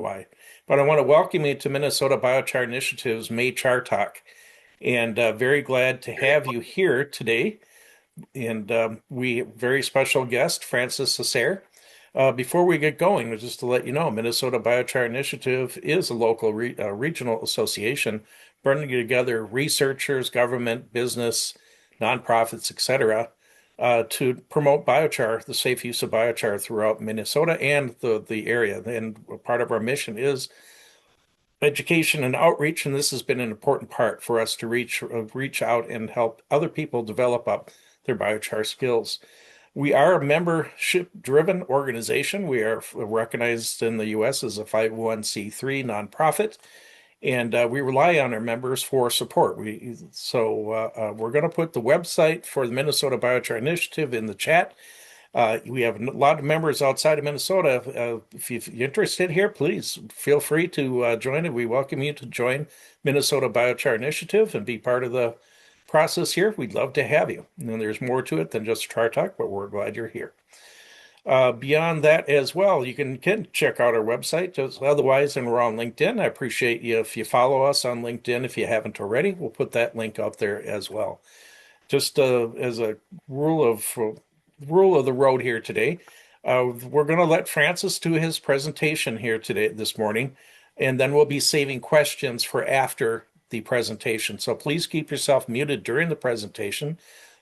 why. But I want to welcome you to Minnesota Biochar Initiative's May Char Talk, and very glad to have you here today. And we very special guest Francis Asare. Before we get going, just to let you know, Minnesota Biochar Initiative is a local regional association bringing together researchers, government, business, nonprofits, etc., to promote biochar, the safe use of biochar throughout Minnesota and the area. And part of our mission is education and outreach, and this has been an important part for us to reach out and help other people develop up their biochar skills. We are a membership-driven organization. We are recognized in the U.S. as a 501c3 nonprofit, and we rely on our members for support. We're going to put the website for the Minnesota Biochar Initiative in the chat. We have a lot of members outside of Minnesota. If you're interested here, please feel free to join it. We welcome you to join Minnesota Biochar Initiative and be part of the process here. We'd love to have you. And there's more to it than just Char Talk, but we're glad you're here. Beyond that as well, you can check out our website. Otherwise, and we're on LinkedIn. I appreciate you if you follow us on LinkedIn. If you haven't already, we'll put that link up there as well. Just as a rule of the road here today, we're going to let Francis do his presentation here this morning, and then we'll be saving questions for after the presentation. So please keep yourself muted during the presentation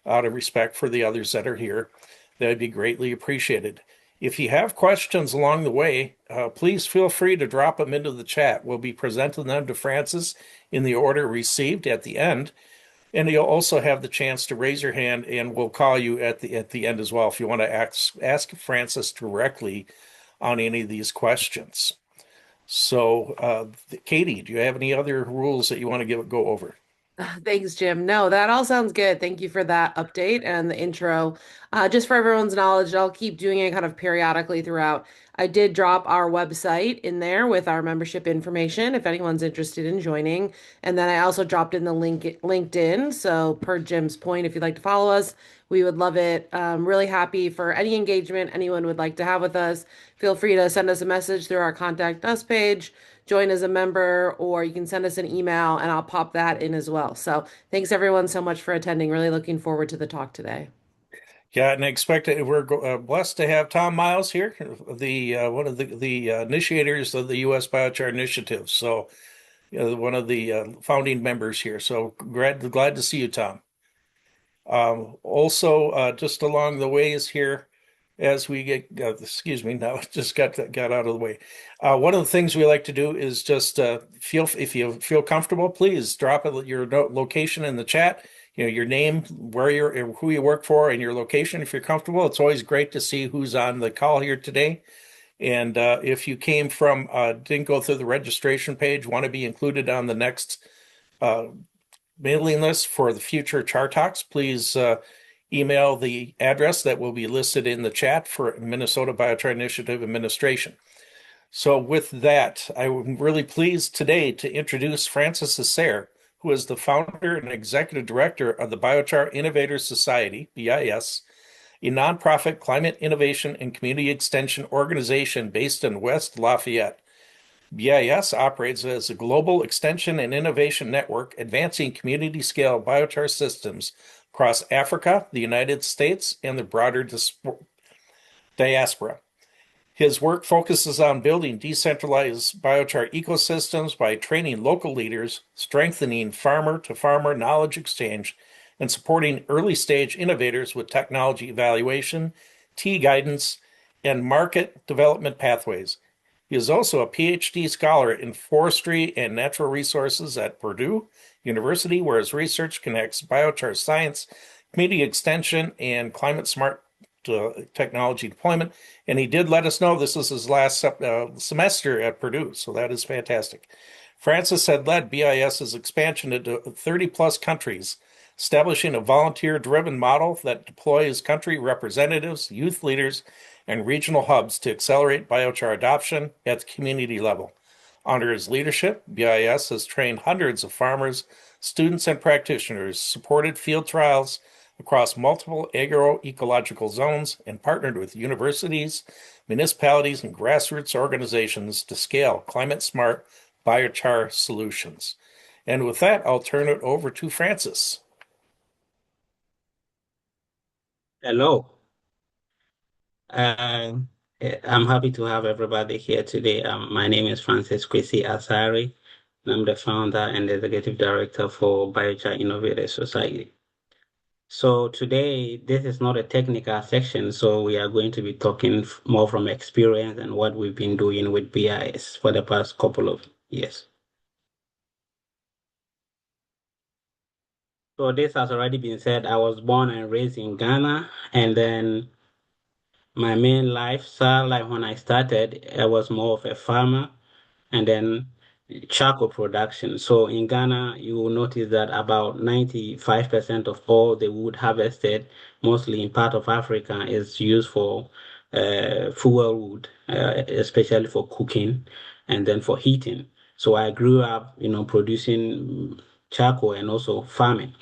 out of respect for the others that are here. That'd be greatly appreciated. If you have questions along the way, please feel free to drop them into the chat. We'll be presenting them to Francis in the order received at the end. And you'll also have the chance to raise your hand, and we'll call you at the end as well if you want to ask Francis directly on any of these questions. So, Katie, do you have any other rules that you want to go over? Thanks, Jim. No, that all sounds good. Thank you for that update and the intro. Just for everyone's knowledge, I'll keep doing it kind of periodically throughout. I did drop our website in there with our membership information if anyone's interested in joining. And then I also dropped in the link LinkedIn. So per Jim's point, if you'd like to follow us, we would love it. Really happy for any engagement anyone would like to have with us. Feel free to send us a message through our contact us page, join as a member, or you can send us an email and I'll pop that in as well. So thanks everyone so much for attending. Really looking forward to the talk today. Yeah, and we're blessed to have Tom Miles here, the one of the initiators of the U.S. Biochar Initiative. So, one of the founding members here. So glad to see you, Tom. Also, just along the ways here, as we get, excuse me, now just got out of the way. One of the things we like to do is just if you feel comfortable, please drop your location in the chat. Your name, who you work for, and your location. If you're comfortable, it's always great to see who's on the call here today. And if you didn't go through the registration page, want to be included on the next mailing list for the future Char Talks, please email the address that will be listed in the chat for Minnesota Biochar Initiative Administration. So with that, I'm really pleased today to introduce Francis Asare, who is the founder and executive director of the Biochar Innovators Society, BIS, a nonprofit climate innovation and community extension organization based in West Lafayette. BIS operates as a global extension and innovation network advancing community-scale biochar systems across Africa, the United States, and the broader diaspora. His work focuses on building decentralized biochar ecosystems by training local leaders, strengthening farmer-to-farmer knowledge exchange, and supporting early-stage innovators with technology evaluation, guidance, and market development pathways. He is also a PhD scholar in forestry and natural resources at Purdue University, where his research connects biochar science, community extension, and climate-smart technology deployment. And he did let us know this is his last semester at Purdue, so that is fantastic. Francis had led BIS's expansion into 30-plus countries, establishing a volunteer-driven model that deploys country representatives, youth leaders, and regional hubs to accelerate biochar adoption at the community level. Under his leadership, BIS has trained hundreds of farmers, students, and practitioners, supported field trials, across multiple agroecological zones and partnered with universities, municipalities, and grassroots organizations to scale climate-smart biochar solutions. And with that, I'll turn it over to Francis. Hello. Uh, I'm happy to have everybody here today. My name is Francis Asare, and I'm the founder and executive director for Biochar Innovators Society. So today, this is not a technical section, so we are going to be talking more from experience and what we've been doing with BIS for the past couple of years. So this has already been said. I was born and raised in Ghana, and then my main lifestyle, like when I started, I was more of a farmer and then charcoal production. So in Ghana, you will notice that about 95% of all the wood harvested, mostly in part of Africa, is used for fuel wood, especially for cooking and then for heating. So I grew up, producing charcoal and also farming.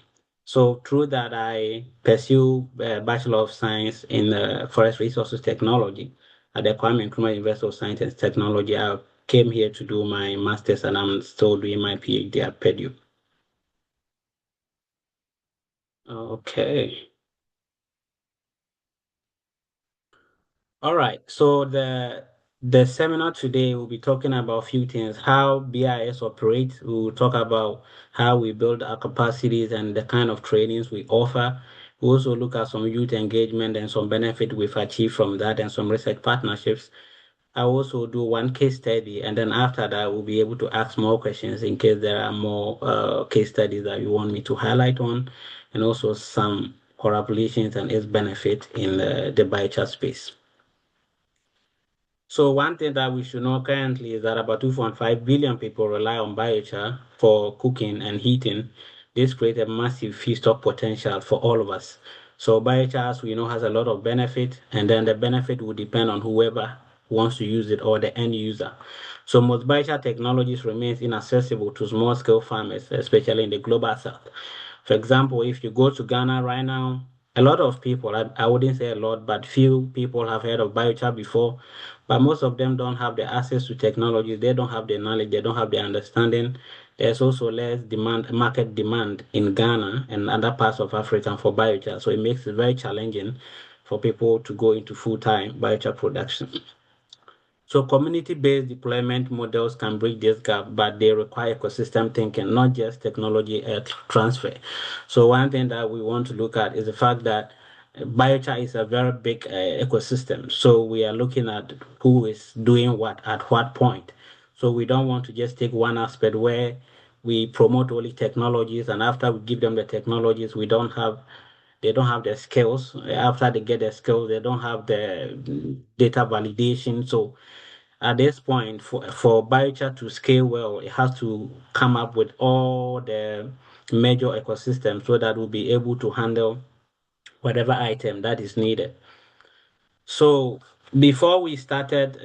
So through that, I pursue a Bachelor of Science in Forest Resources Technology at the Kwame Nkrumah University of Science and Technology. I came here to do my master's and I'm still doing my PhD at Purdue. Okay. All right. So the seminar today will be talking about a few things, how BIS operates. We will talk about how we build our capacities and the kind of trainings we offer. We also look at some youth engagement and some benefit we've achieved from that and some research partnerships. I also do one case study, and then after that, we'll be able to ask more questions in case there are more case studies that you want me to highlight on, and also some correlations and its benefit in the biochar space. So one thing that we should know currently is that about 2.5 billion people rely on biochar for cooking and heating. This creates a massive feedstock potential for all of us. So biochar, as we know, has a lot of benefit, and then the benefit will depend on whoever wants to use it or the end user. So most biochar technologies remains inaccessible to small-scale farmers, especially in the global south. For example, if you go to Ghana right now, a lot of people, I wouldn't say a lot, but few people have heard of biochar before, but most of them don't have the access to technology. They don't have the knowledge. They don't have the understanding. There's also less demand, market demand in Ghana and other parts of Africa for biochar. So it makes it very challenging for people to go into full-time biochar production. So community-based deployment models can bridge this gap, but they require ecosystem thinking, not just technology transfer. So one thing that we want to look at is the fact that biochar is a very big ecosystem. So we are looking at who is doing what at what point. So we don't want to just take one aspect where we promote only technologies, and after we give them the technologies, they don't have the skills. After they get the skills, they don't have the data validation. So at this point, for biochar to scale well, it has to come up with all the major ecosystems so that we'll be able to handle whatever item that is needed. So before we started,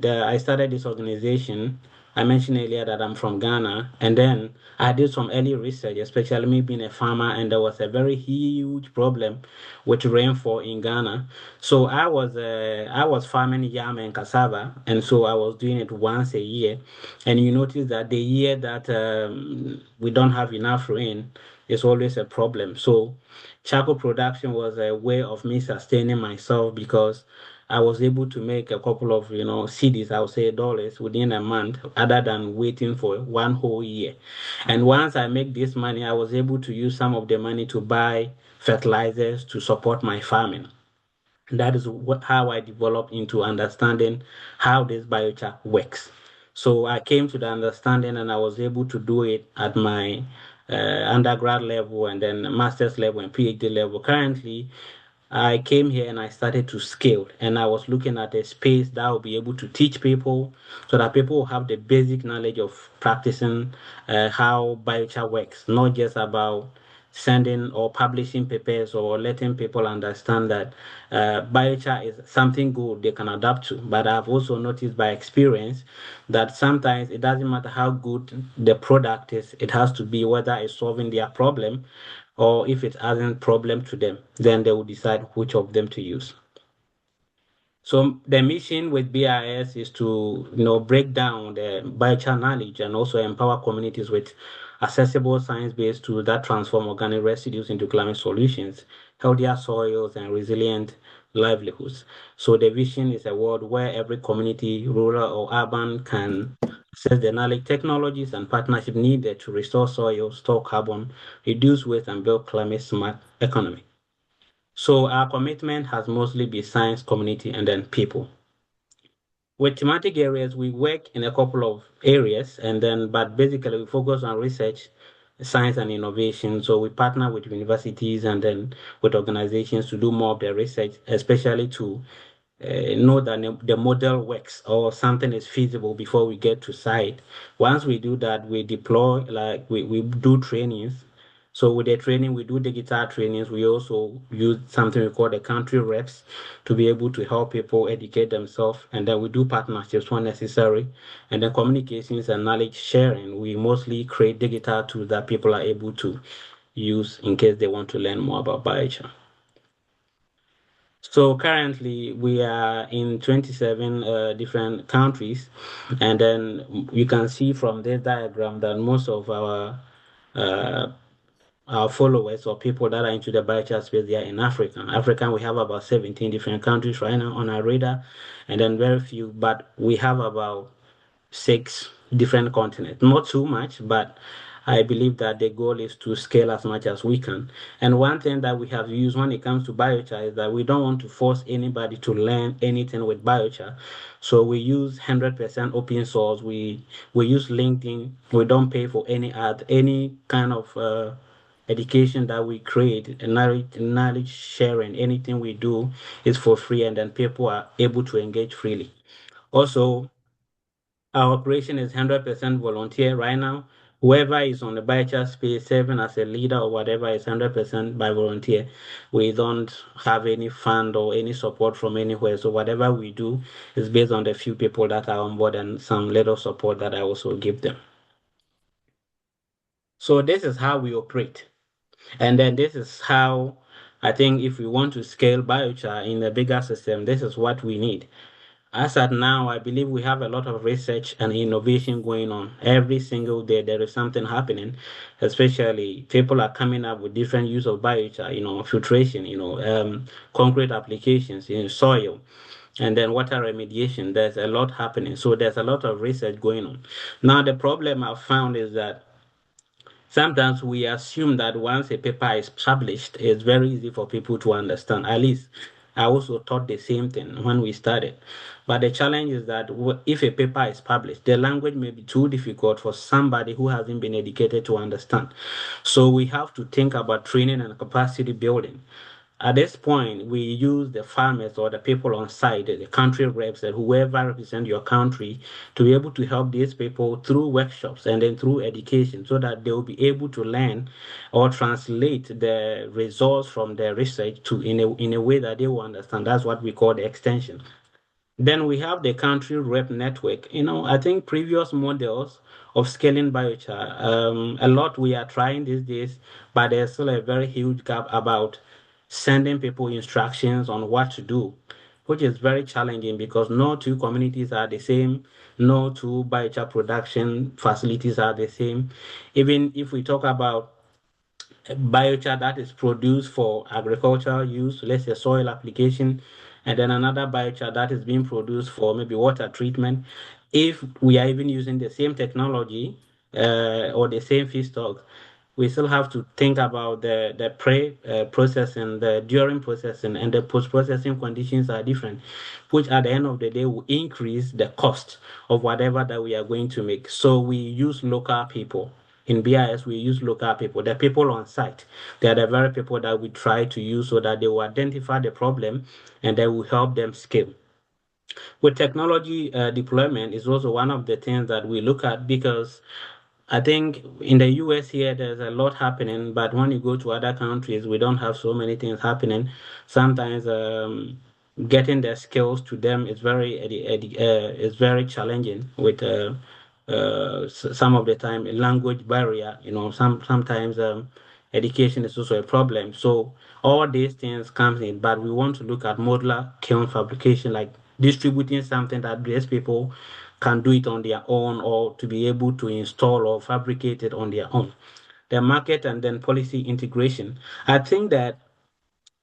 I started this organization. I mentioned earlier that I'm from Ghana, and then I did some early research, especially me being a farmer, and there was a very huge problem with rainfall in Ghana. So I was farming yam and cassava, and so I was doing it once a year. And you notice that the year that we don't have enough rain is always a problem. So charcoal production was a way of me sustaining myself because I was able to make a couple of, cedis, I would say dollars within a month, other than waiting for one whole year. And once I make this money, I was able to use some of the money to buy fertilizers to support my farming. That is how I developed into understanding how this biochar works. So I came to the understanding and I was able to do it at my undergrad level and then master's level and PhD level. Currently, I came here and I started to scale, and I was looking at a space that will be able to teach people so that people will have the basic knowledge of practicing how biochar works, not just about sending or publishing papers or letting people understand that biochar is something good they can adapt to. But I've also noticed by experience that sometimes it doesn't matter how good the product is, it has to be whether it's solving their problem or if it hasn't problem to them, then they will decide which of them to use. So the mission with BIS is to, break down the biochar knowledge and also empower communities with accessible science-based tools that transform organic residues into climate solutions, healthier soils, and resilient livelihoods. So the vision is a world where every community, rural or urban, can access the knowledge, technologies, and partnership needed to restore soil, store carbon, reduce waste, and build climate-smart economy. So our commitment has mostly been science, community, and then people. With thematic areas, we work in a couple of areas, but basically we focus on research, science, and innovation. So we partner with universities and then with organizations to do more of the research, especially to know that the model works or something is feasible before we get to site. Once we do that, we deploy, like we do trainings. So with the training, we do digital trainings. We also use something we call the country reps to be able to help people educate themselves. And then we do partnerships when necessary. And then communications and knowledge sharing, we mostly create digital tools that people are able to use in case they want to learn more about biochar. So currently we are in 27 different countries, and then you can see from this diagram that most of uh, our followers or people that are into the biochar space, they are in Africa. Africa, we have about 17 different countries right now on our radar, and then very few, but we have about 6 different continents. Not too much, but I believe that the goal is to scale as much as we can. And one thing that we have used when it comes to biochar is that we don't want to force anybody to learn anything with biochar. So we use 100% open source. We use LinkedIn. We don't pay for any ad, any kind of education that we create, knowledge sharing, anything we do is for free, and then people are able to engage freely. Also, our operation is 100% volunteer right now. Whoever is on the biochar space serving as a leader or whatever is 100% by volunteer. We don't have any fund or any support from anywhere. So whatever we do is based on the few people that are on board and some little support that I also give them. So this is how we operate. And then this is how I think if we want to scale biochar in a bigger system, this is what we need. As at now, I believe we have a lot of research and innovation going on. Every single day, there is something happening. Especially, people are coming up with different use of biochar, filtration, concrete applications in soil, and then water remediation. There's a lot happening. So there's a lot of research going on. Now, the problem I've found is that sometimes we assume that once a paper is published, it's very easy for people to understand. At least I also thought the same thing when we started. But the challenge is that if a paper is published, the language may be too difficult for somebody who hasn't been educated to understand. So we have to think about training and capacity building. At this point, we use the farmers or the people on site, the country reps, and whoever represent your country to be able to help these people through workshops and then through education so that they will be able to learn or translate the results from the research to in a way that they will understand. That's what we call the extension. Then we have the country rep network. I think previous models of scaling biochar, a lot we are trying these days, but there's still a very huge gap about sending people instructions on what to do, which is very challenging because no two communities are the same, no two biochar production facilities are the same. Even if we talk about biochar that is produced for agricultural use, let's say soil application, and then another biochar that is being produced for maybe water treatment. If we are even using the same technology or the same feedstock, we still have to think about the pre processing, the during processing, and the post processing conditions are different, which at the end of the day will increase the cost of whatever that we are going to make. So we use local people. In BIS, we use local people, the people on site. They are the very people that we try to use so that they will identify the problem and they will help them scale. With technology deployment is also one of the things that we look at because I think in the US here, there's a lot happening, but when you go to other countries, we don't have so many things happening. Sometimes getting the skills to them is very challenging with some of the time language barrier. Sometimes education is also a problem. So all these things comes in, but we want to look at modular kiln fabrication, like distributing something that these people can do it on their own or to be able to install or fabricate it on their own. The market and then policy integration. I think that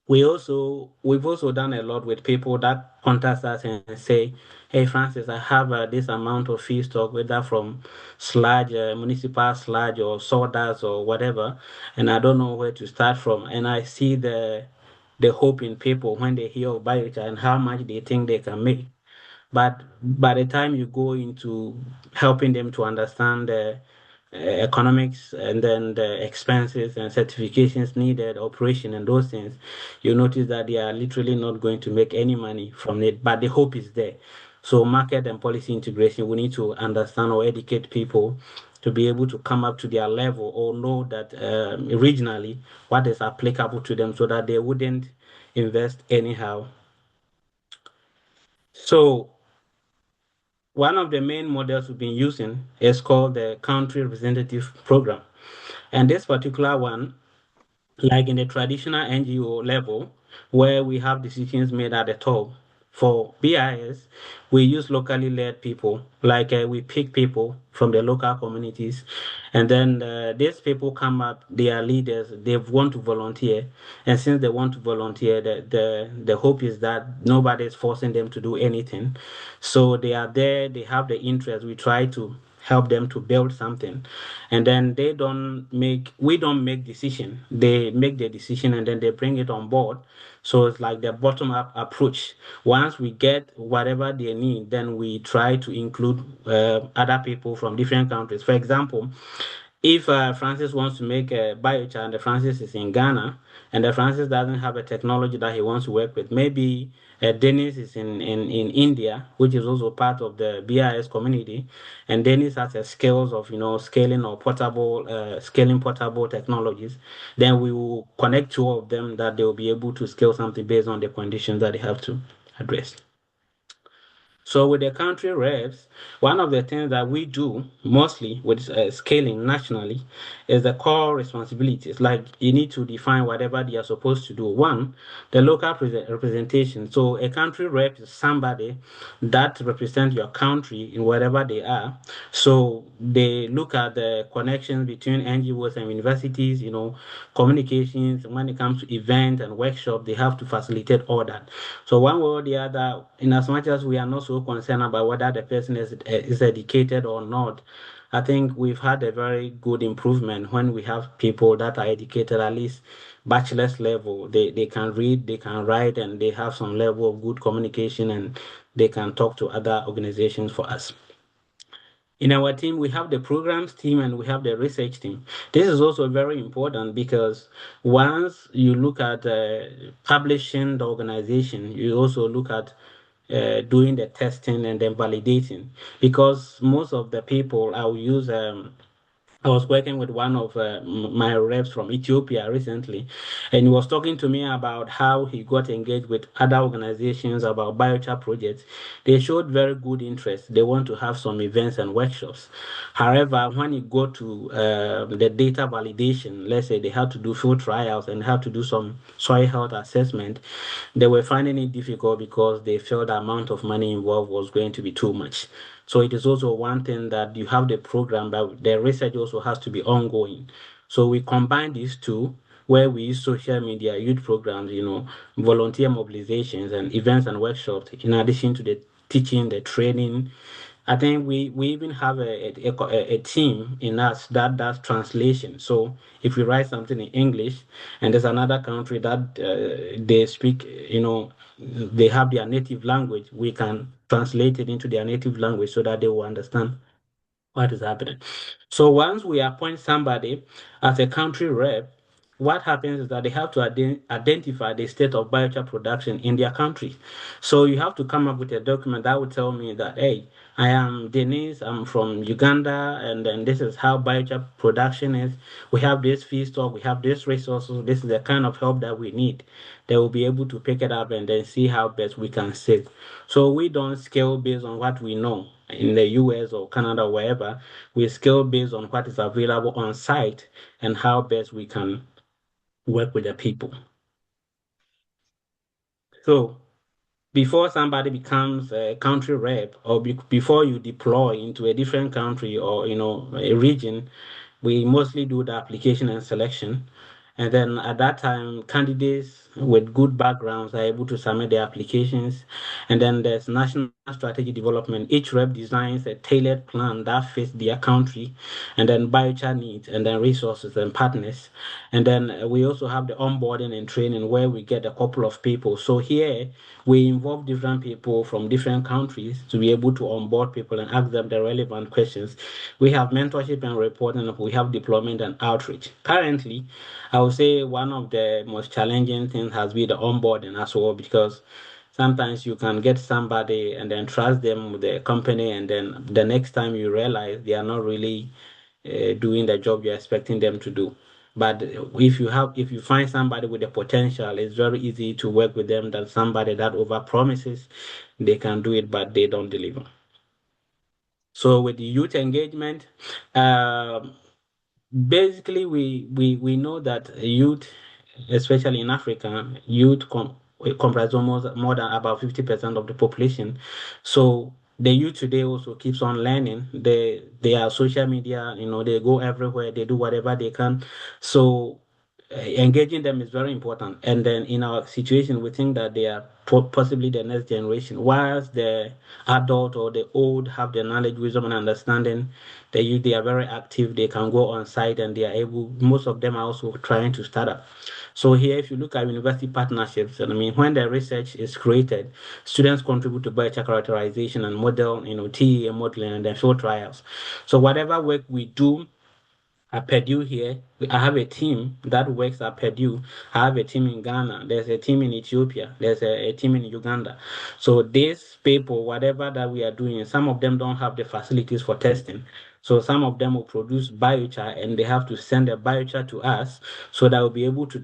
we've also done a lot with people that contact us and say, "Hey Francis, I have this amount of feedstock, whether from sludge, municipal sludge, or sawdust or whatever, and I don't know where to start from." And I see the hope in people when they hear of biochar and how much they think they can make. But by the time you go into helping them to understand the economics and then the expenses and certifications needed, operation and those things, you notice that they are literally not going to make any money from it. But the hope is there. So market and policy integration, we need to understand or educate people to be able to come up to their level or know that regionally what is applicable to them so that they wouldn't invest anyhow. So one of the main models we've been using is called the country representative program. And this particular one, like in the traditional NGO level, where we have decisions made at the top, for BIS, we use locally led people, like we pick people from the local communities, and then these people come up, they are leaders, they want to volunteer, and since they want to volunteer, the hope is that nobody is forcing them to do anything. So they are there, they have the interest, we try to help them to build something, and then we don't make decision, they make the decision and then they bring it on board. So it's like the bottom up approach. Once we get whatever they need, then we try to include other people from different countries. For example, if Francis wants to make a biochar and the Francis is in Ghana and the Francis doesn't have a technology that he wants to work with, maybe Dennis is in India, which is also part of the BIS community, and Dennis has a skills of scaling or scaling portable technologies. Then we will connect two of them that they will be able to scale something based on the conditions that they have to address. So with the country reps, one of the things that we do mostly with scaling nationally is the core responsibilities. Like you need to define whatever they are supposed to do. One, the local representation. So a country rep is somebody that represents your country in wherever they are. So they look at the connections between NGOs and universities, communications. When it comes to events and workshops, they have to facilitate all that. So one way or the other, in as much as we are not so concerned about whether the person is educated or not, I think we've had a very good improvement when we have people that are educated, at least bachelor's level. They can read, they can write, and they have some level of good communication, and they can talk to other organizations for us. In our team, we have the programs team and we have the research team. This is also very important because once you look at publishing the organization, you also look at doing the testing and then validating. Because most of the people, I will use I was working with one of my reps from Ethiopia recently, and he was talking to me about how he got engaged with other organizations about biochar projects. They showed very good interest. They want to have some events and workshops. However, when you go to the data validation, let's say they had to do field trials and had to do some soil health assessment, they were finding it difficult because they felt the amount of money involved was going to be too much. So it is also one thing that you have the program, but the research also has to be ongoing. So we combine these two where we use social media, youth programs, volunteer mobilizations and events and workshops, in addition to the teaching, the training. I think we even have a team in us that does translation. So if we write something in English and there's another country that they speak, they have their native language, we can translate it into their native language so that they will understand what is happening. So once we appoint somebody as a country rep, what happens is that they have to identify the state of biochar production in their country. So you have to come up with a document that would tell me that, hey, I am Denise, I'm from Uganda, and then this is how biochar production is. We have this feedstock, we have this resources, this is the kind of help that we need. They will be able to pick it up and then see how best we can save. So we don't scale based on what we know in the US or Canada or wherever. We scale based on what is available on site and how best we can work with the people. So before somebody becomes a country rep or before you deploy into a different country or a region, we mostly do the application and selection. And then at that time, candidates with good backgrounds are able to submit their applications. And then there's national strategy development. Each rep designs a tailored plan that fits their country, and then biochar needs, and then resources and partners. And then we also have the onboarding and training where we get a couple of people. So here we involve different people from different countries to be able to onboard people and ask them the relevant questions. We have mentorship and reporting, we have deployment and outreach. Currently, I would say one of the most challenging things has been the onboarding as well, because sometimes you can get somebody and then trust them with the company, and then the next time you realize they are not really doing the job you're expecting them to do. But if you find somebody with the potential, it's very easy to work with them than somebody that over promises they can do it but they don't deliver. So with the youth engagement, um, basically we know that youth, especially in Africa, comprise almost more than about 50% of the population. So the youth today also keeps on learning. They are social media, they go everywhere, they do whatever they can. So engaging them is very important. And then in our situation, we think that they are possibly the next generation. Whilst the adult or the old have the knowledge, wisdom, and understanding, the youth, they are very active. They can go on site and they are able. Most of them are also trying to start up. So here, if you look at university partnerships, and I mean, when the research is created, students contribute to biochar characterization and model, TEA modeling and then field trials. So whatever work we do at Purdue here, I have a team that works at Purdue. I have a team in Ghana. There's a team in Ethiopia. There's a team in Uganda. So these people, whatever that we are doing, some of them don't have the facilities for testing. So some of them will produce biochar and they have to send the biochar to us so that we'll be able to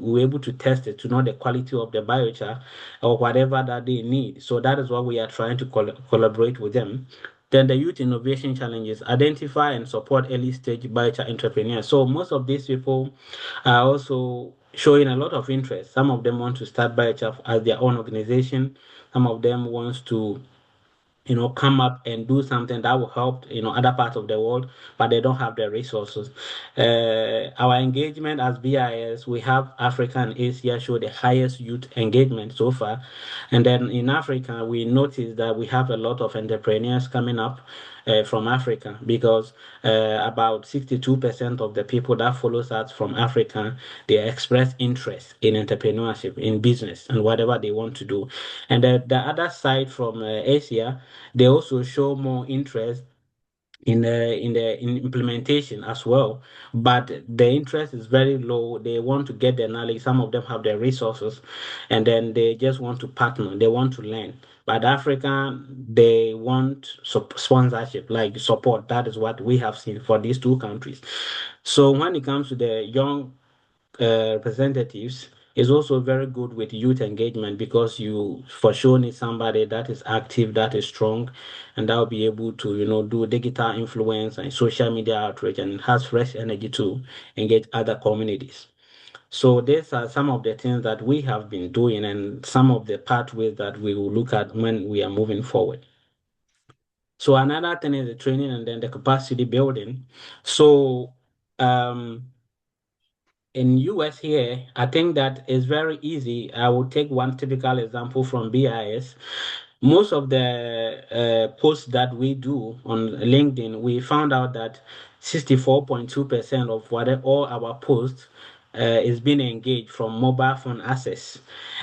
we'll be able to test it to know the quality of the biochar or whatever that they need. So that is what we are trying to collaborate with them. Then the youth innovation challenges, identify and support early stage biochar entrepreneurs. So most of these people are also showing a lot of interest. Some of them want to start biochar as their own organization. Some of them wants to come up and do something that will help, other parts of the world, but they don't have the resources. Our engagement as BIS, we have Africa and Asia show the highest youth engagement so far. And then in Africa, we notice that we have a lot of entrepreneurs coming up from Africa, because about 62% of the people that follows us from Africa, they express interest in entrepreneurship, in business, and whatever they want to do. And the other side from Asia, they also show more interest in implementation as well, but the interest is very low. They want to get the knowledge. Some of them have the resources, and then they just want to partner. They want to learn. But Africa, they want sponsorship, like support. That is what we have seen for these two countries. So when it comes to the young representatives, is also very good with youth engagement, because you for sure need somebody that is active, that is strong, and that will be able to do digital influence and social media outreach, and has fresh energy to engage other communities. So these are some of the things that we have been doing, and some of the pathways that we will look at when we are moving forward. So another thing is the training and then the capacity building. So in US here, I think that is very easy. I will take one typical example from BIS. Most of the posts that we do on LinkedIn, we found out that 64.2% of all our posts is being engaged from mobile phone access,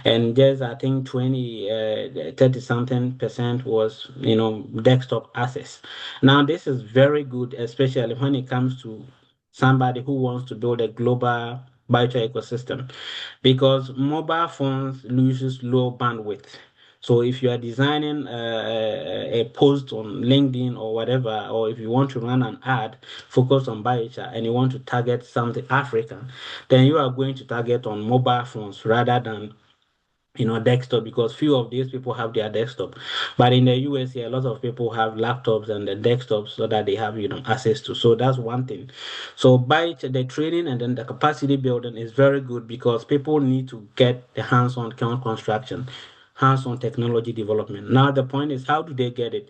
and just I think 30 something percent was desktop access. Now this is very good, especially when it comes to somebody who wants to build a global biochar ecosystem, because mobile phones loses low bandwidth. So if you are designing a post on LinkedIn or whatever, or if you want to run an ad focused on biochar and you want to target something African, then you are going to target on mobile phones rather than desktop, because few of these people have their desktop. But in the US here, a lot of people have laptops and the desktops so that they have, access to. So that's one thing. So by the training and then the capacity building is very good because people need to get the hands-on construction, hands-on technology development. Now the point is, how do they get it?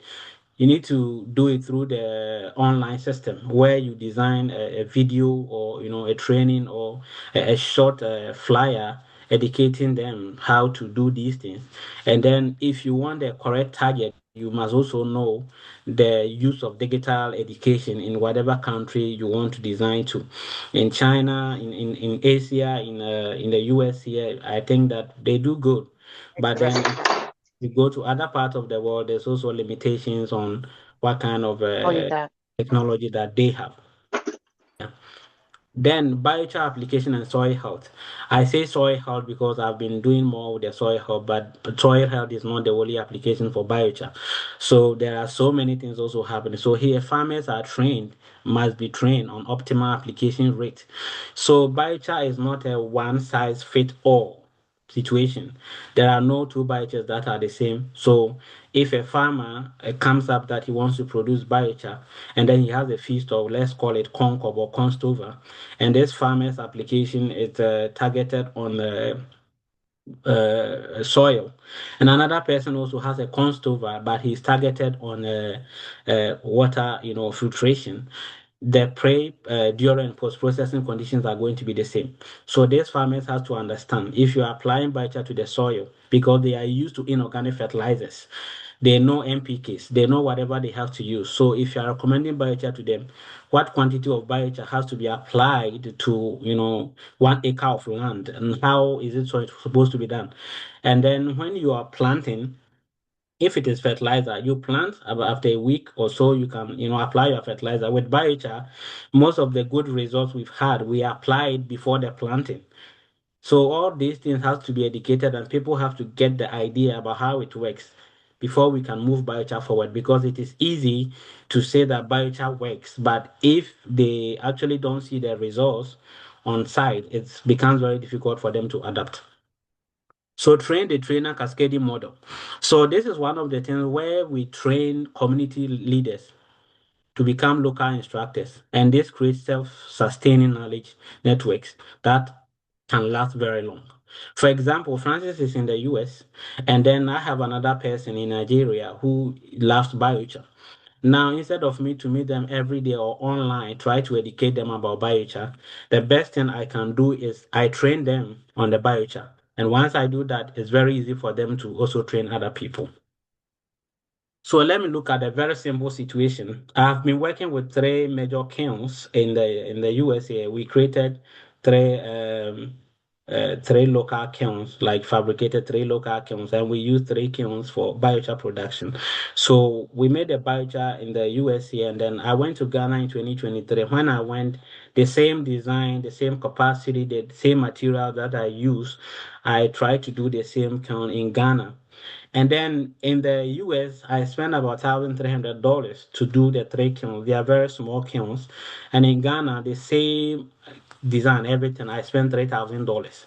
You need to do it through the online system where you design a video, or a training, or a short flyer educating them how to do these things. And then if you want the correct target, you must also know the use of digital education in whatever country you want to design to. In China, in Asia, in the US here, I think that they do good. But then you go to other parts of the world, there's also limitations on what kind of technology that they have. Then biochar application and soil health. I say soil health because I've been doing more with the soil health, but soil health is not the only application for biochar. So there are so many things also happening. So here farmers are trained, must be trained on optimal application rate. So biochar is not a one size fit all situation. There are no two biochars that are the same. So if a farmer comes up that he wants to produce biochar, and then he has a feedstock, let's call it corn cob or corn stover, and this farmer's application is targeted on soil, and another person also has a corn stover, but he's targeted on water, filtration. The pre, during, and post processing conditions are going to be the same. So these farmers have to understand, if you are applying biochar to the soil, because they are used to inorganic fertilizers, they know NPKs, they know whatever they have to use. So if you are recommending biochar to them, what quantity of biochar has to be applied to, 1 acre of land, and how is it supposed to be done? And then when you are planting, if it is fertilizer, you plant after a week or so, you can, apply your fertilizer. With biochar, most of the good results we've had, we applied before the planting. So all these things have to be educated, and people have to get the idea about how it works before we can move biochar forward, because it is easy to say that biochar works, but if they actually don't see the results on site, it becomes very difficult for them to adapt. So train the trainer cascading model. So this is one of the things where we train community leaders to become local instructors. And this creates self-sustaining knowledge networks that can last very long. For example, Francis is in the US, and then I have another person in Nigeria who loves biochar. Now, instead of me to meet them every day or online, try to educate them about biochar, the best thing I can do is I train them on the biochar. And once I do that, it's very easy for them to also train other people. So let me look at a very simple situation. I've been working with three major kilns in the USA. We created three three local kilns, like fabricated three local kilns, and we used three kilns for biochar production. So we made a biochar in the USA, and then I went to Ghana in 2023. When I went, the same design, the same capacity, the same material that I use, I tried to do the same kiln in Ghana. And then in the US, I spent about $1,300 to do the three kilns. They are very small kilns. And in Ghana, the same design, everything, I spent $3,000.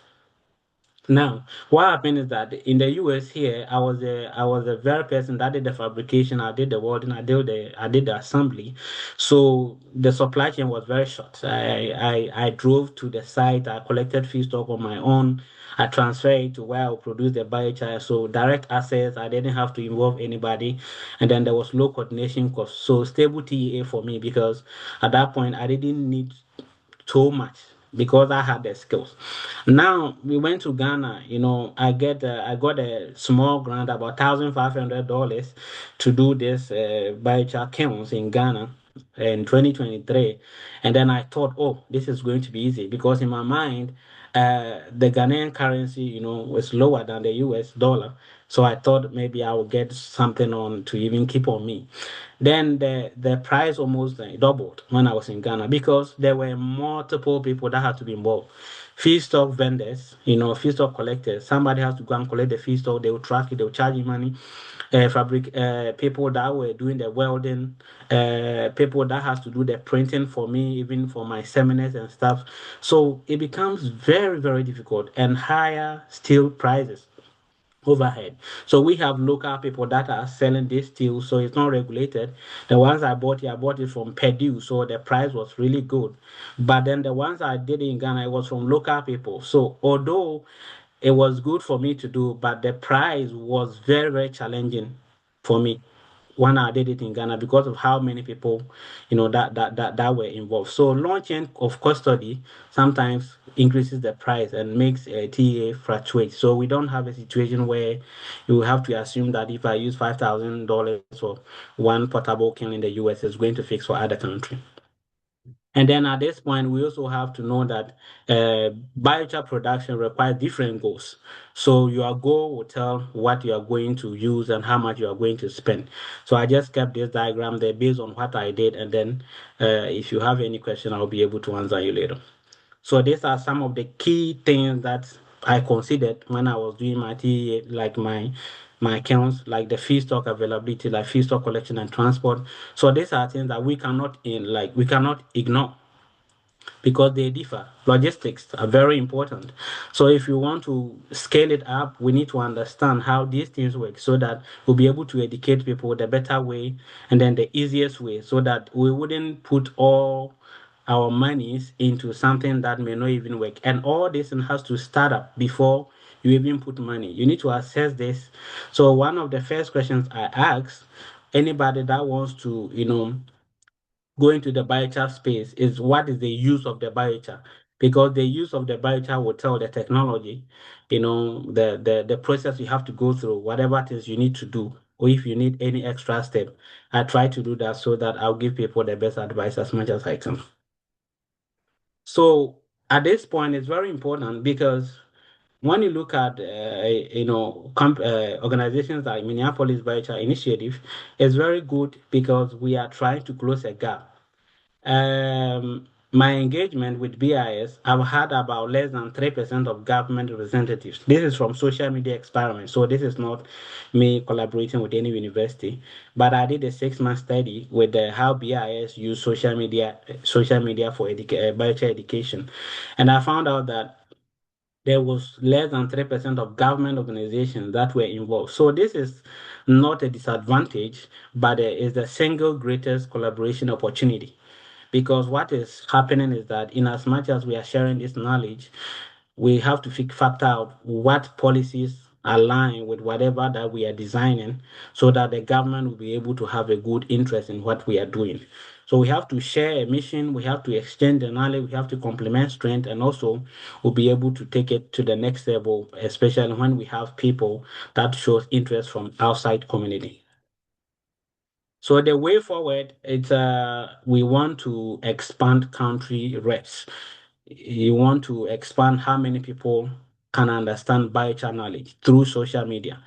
Now, what happened is that in the US here, I was a very person that did the fabrication, I did the welding, I did the assembly. So the supply chain was very short. I drove to the site, I collected feedstock on my own, I transferred it to where I will produce the biochar. So direct access, I didn't have to involve anybody, and then there was low coordination cost. So stable TEA for me, because at that point I didn't need too much because I had the skills. Now we went to Ghana. I got a small grant, about $1,500, to do this biochar kilns in Ghana in 2023, and then I thought, oh, this is going to be easy, because in my mind, the Ghanaian currency, was lower than the US dollar. So I thought maybe I would get something on to even keep on me. Then the price almost doubled when I was in Ghana, because there were multiple people that had to be involved. Feedstock vendors, feedstock collectors. Somebody has to go and collect the feedstock. They will track it. They will charge you money. Fabric people that were doing the welding. People that has to do the printing for me, even for my seminars and stuff. So it becomes very, very difficult, and higher steel prices. overhead. So we have local people that are selling this steel, so it's not regulated. The ones I bought here, I bought it from Purdue, so the price was really good. But then the ones I did in Ghana, it was from local people. So although it was good for me to do, but the price was very, very challenging for me when I did it in Ghana because of how many people, that were involved. So launching of custody sometimes increases the price and makes a TA fluctuate. So we don't have a situation where you have to assume that if I use $5,000 for one portable kiln in the US, it's going to fix for other country. And then at this point, we also have to know that biochar production requires different goals. So your goal will tell what you are going to use and how much you are going to spend. So I just kept this diagram there based on what I did. And then if you have any question, I'll be able to answer you later. So these are some of the key things that I considered when I was doing my TA, like my accounts, like the feedstock availability, like feedstock collection and transport. So these are things that we cannot ignore because they differ. Logistics are very important. So if you want to scale it up, we need to understand how these things work so that we'll be able to educate people the better way and then the easiest way so that we wouldn't put all our monies into something that may not even work. And all this has to start up before you even put money. You need to assess this. So one of the first questions I ask anybody that wants to, go into the biochar space is what is the use of the biochar? Because the use of the biochar will tell the technology, the process you have to go through, whatever it is you need to do, or if you need any extra step. I try to do that so that I'll give people the best advice as much as I can. So at this point, it's very important because when you look at organizations like Minneapolis Biochar Initiative, it's very good because we are trying to close a gap. My engagement with BIS, I've had about less than 3% of government representatives. This is from social media experiment. So this is not me collaborating with any university, but I did a 6-month study with how BIS use social media for biochar education. And I found out that there was less than 3% of government organizations that were involved. So this is not a disadvantage, but it is the single greatest collaboration opportunity. Because what is happening is that in as much as we are sharing this knowledge, we have to factor out what policies align with whatever that we are designing so that the government will be able to have a good interest in what we are doing. So we have to share a mission, we have to exchange the knowledge, we have to complement strength, and also we'll be able to take it to the next level, especially when we have people that shows interest from outside community. So the way forward, it's we want to expand country reps. You want to expand how many people can understand biochar knowledge through social media,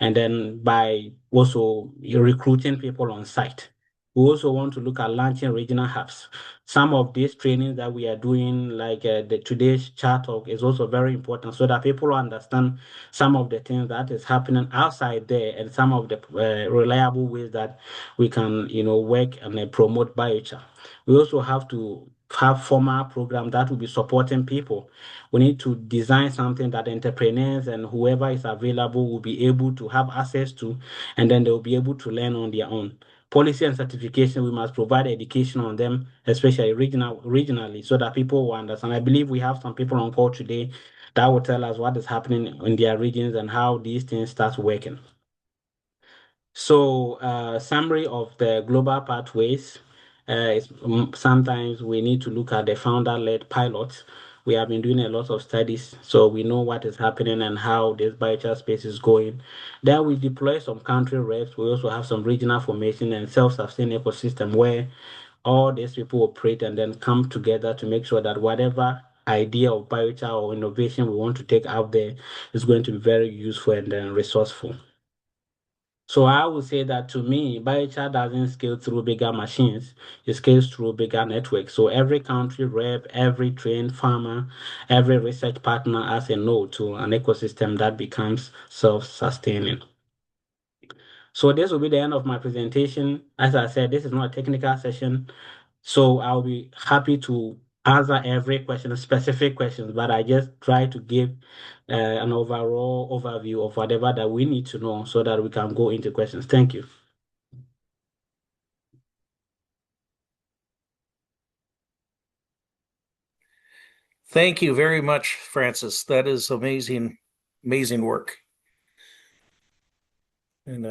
and then by also recruiting people on site. We also want to look at launching regional hubs. Some of these trainings that we are doing, like the today's Char Talk, is also very important so that people understand some of the things that is happening outside there and some of the reliable ways that we can, work and promote biochar. We also have to have formal program that will be supporting people. We need to design something that entrepreneurs and whoever is available will be able to have access to, and then they'll be able to learn on their own. Policy and certification, we must provide education on them, especially regionally, so that people will understand. I believe we have some people on call today that will tell us what is happening in their regions and how these things start working. So, summary of the global pathways is sometimes we need to look at the founder-led pilots. We have been doing a lot of studies, so we know what is happening and how this biochar space is going. Then we deploy some country reps. We also have some regional formation and self-sustaining ecosystem where all these people operate and then come together to make sure that whatever idea of biochar or innovation we want to take out there is going to be very useful and then resourceful. So I would say that to me, biochar doesn't scale through bigger machines. It scales through bigger networks. So every country rep, every trained farmer, every research partner has a node to an ecosystem that becomes self-sustaining. So this will be the end of my presentation. As I said, this is not a technical session. So I'll be happy to answer every question, specific questions, but I just try to give an overall overview of whatever that we need to know so that we can go into questions. Thank you. Thank you very much, Francis. That is amazing, amazing work. And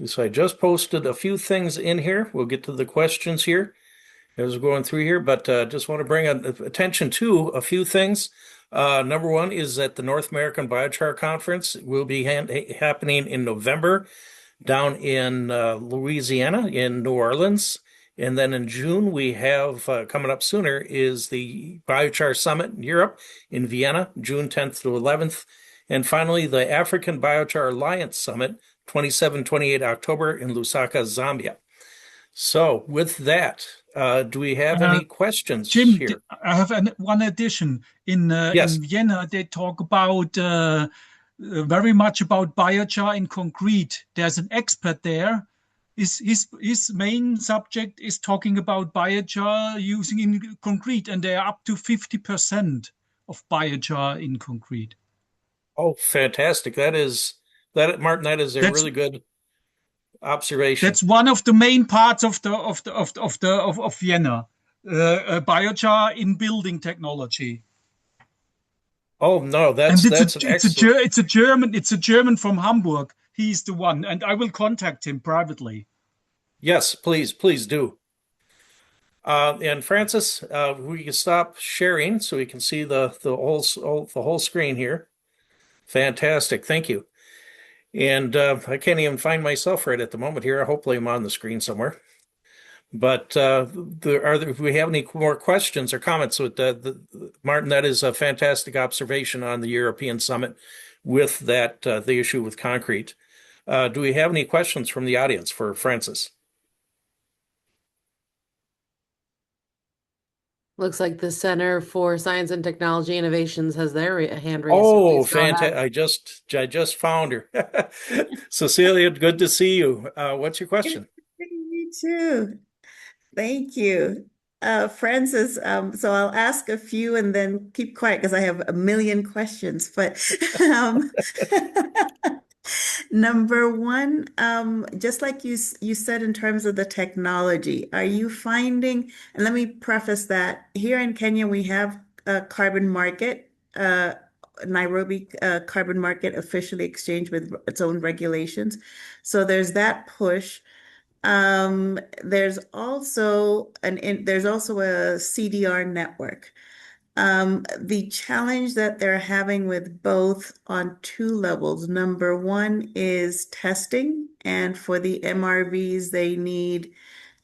so I just posted a few things in here. We'll get to the questions here as we're going through here, but just want to bring attention to a few things. Number one is that the North American Biochar Conference will be happening in November down in Louisiana, in New Orleans. And then in June, we have coming up sooner is the Biochar Summit in Europe in Vienna, June 10th to 11th. And finally, the African Biochar Alliance Summit, 27-28 October in Lusaka, Zambia. So with that, do we have any questions Jim, here? I have one addition. Yes. In Vienna, they talk about very much about biochar in concrete. There's an expert there. His main subject is talking about biochar using in concrete, and they are up to 50% of biochar in concrete. Oh, fantastic. Martin, that is a That's really good observation. that's one of the main parts of Vienna. Biochar in building technology. Oh no, And that's an excellent. it's a German from Hamburg. He's the one, and I will contact him privately. Yes, please, please do. And Francis, we can stop sharing so we can see the whole screen here. Fantastic, thank you. And I can't even find myself right at the moment here. Hopefully, I'm on the screen somewhere. But if we have any more questions or comments with Martin, that is a fantastic observation on the European Summit with the issue with concrete. Do we have any questions from the audience for Francis? Looks like the Center for Science and Technology Innovations has their hand raised. So Oh, please go ahead. fantastic! I just found her. Cecilia, good to see you. What's your question? You too. Thank you. Francis, so I'll ask a few and then keep quiet because I have a million questions. But um, number one, just like you said in terms of the technology, are you finding, and let me preface that here in Kenya, we have a carbon market, Nairobi carbon market officially exchanged with its own regulations. So there's that push. There's also a CDR network. The challenge that they're having with both on two levels. Number one is testing, and for the MRVs, they need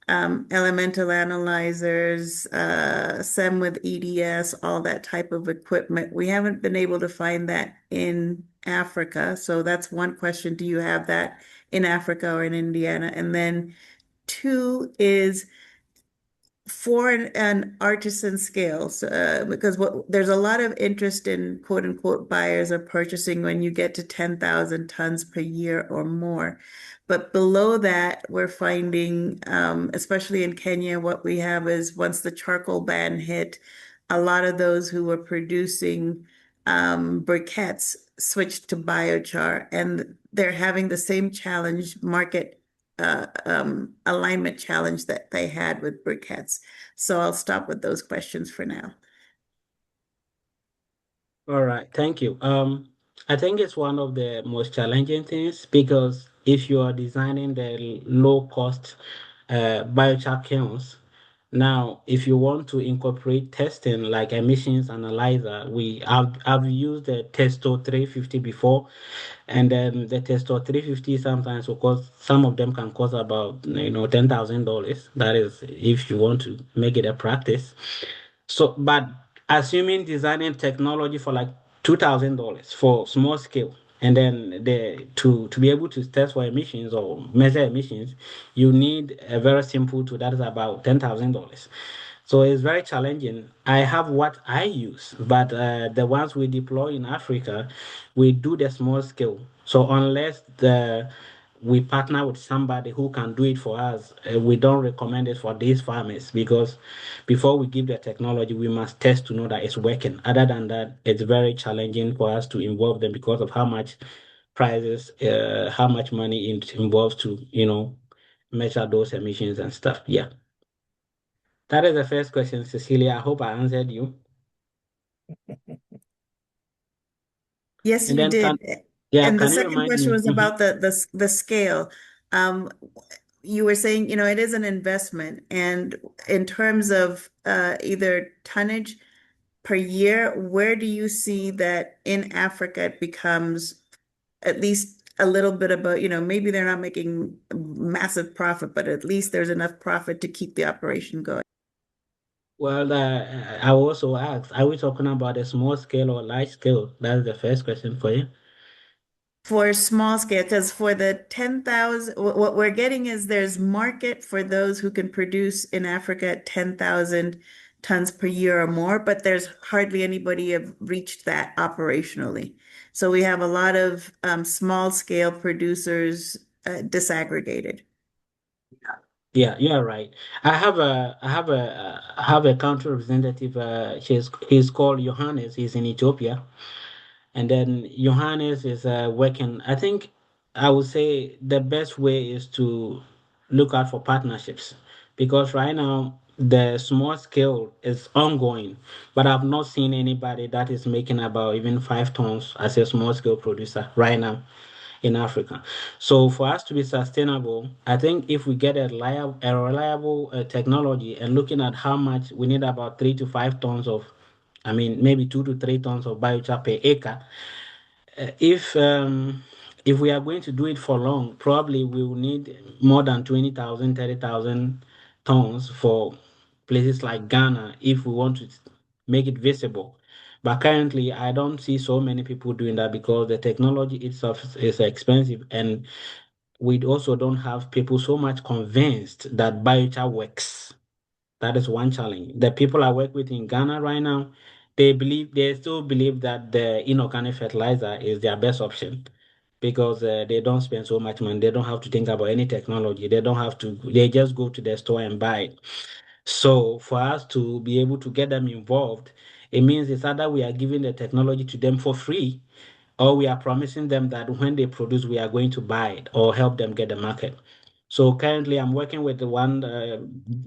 elemental analyzers, SEM with EDS, all that type of equipment. We haven't been able to find that in Africa. So that's one question. Do you have that in Africa or in Indiana? And then two is for an artisan scale, because there's a lot of interest in quote unquote buyers are purchasing when you get to 10,000 tons per year or more. But below that, we're finding, especially in Kenya, what we have is once the charcoal ban hit, a lot of those who were producing briquettes switched to biochar, and they're having the same challenge, market alignment challenge that they had with briquettes. So I'll stop with those questions for now. All right, thank you. I think it's one of the most challenging things because if you are designing the low cost biochar kilns, now if you want to incorporate testing like emissions analyzer, I've used the Testo 350 before, and then the Testo 350 sometimes will cost, some of them can cost about $10,000. That is if you want to make it a practice. So, but assuming designing technology for like $2,000 for small scale, and then to be able to test for emissions or measure emissions, you need a very simple tool that is about $10,000. So it's very challenging. I have what I use, but the ones we deploy in Africa, we do the small scale. So unless we partner with somebody who can do it for us, we don't recommend it for these farmers because before we give the technology, we must test to know that it's working. Other than that, it's very challenging for us to involve them because of how much prices, how much money it involves to, measure those emissions and stuff. Yeah. That is the first question, Cecilia. I hope I answered you. Yes, And you then did. And the can you second remind question me? was about the scale. Um, you were saying, it is an investment, and in terms of either tonnage per year, where do you see that in Africa it becomes at least a little bit about, maybe they're not making massive profit, but at least there's enough profit to keep the operation going? Well, I also asked, are we talking about a small scale or large scale? That's the first question for you. For small scale, because for the 10,000, what we're getting is there's market for those who can produce in Africa at 10,000 tons per year or more, but there's hardly anybody have reached that operationally. So we have a lot of small scale producers disaggregated. Yeah, you are right. I have a country representative. He's called Johannes. He's in Ethiopia. And then Johannes is working. I think I would say the best way is to look out for partnerships because right now the small scale is ongoing, but I've not seen anybody that is making about even 5 tons as a small scale producer right now in Africa. So for us to be sustainable, I think if we get a reliable technology and looking at how much we need about 3 to 5 tons of, I mean, maybe 2 to 3 tons of biochar per acre, uh, if um, if we are going to do it for long, probably we will need more than 20,000, 30,000 tons for places like Ghana if we want to make it visible. But currently, I don't see so many people doing that because the technology itself is expensive, and we also don't have people so much convinced that biochar works. That is one challenge. The people I work with in Ghana right now, they still believe that the inorganic fertilizer is their best option because they don't spend so much money. They don't have to think about any technology. They don't have to, they just go to the store and buy it. So for us to be able to get them involved, it means it's either we are giving the technology to them for free or we are promising them that when they produce, we are going to buy it or help them get the market. So currently, I'm working with the one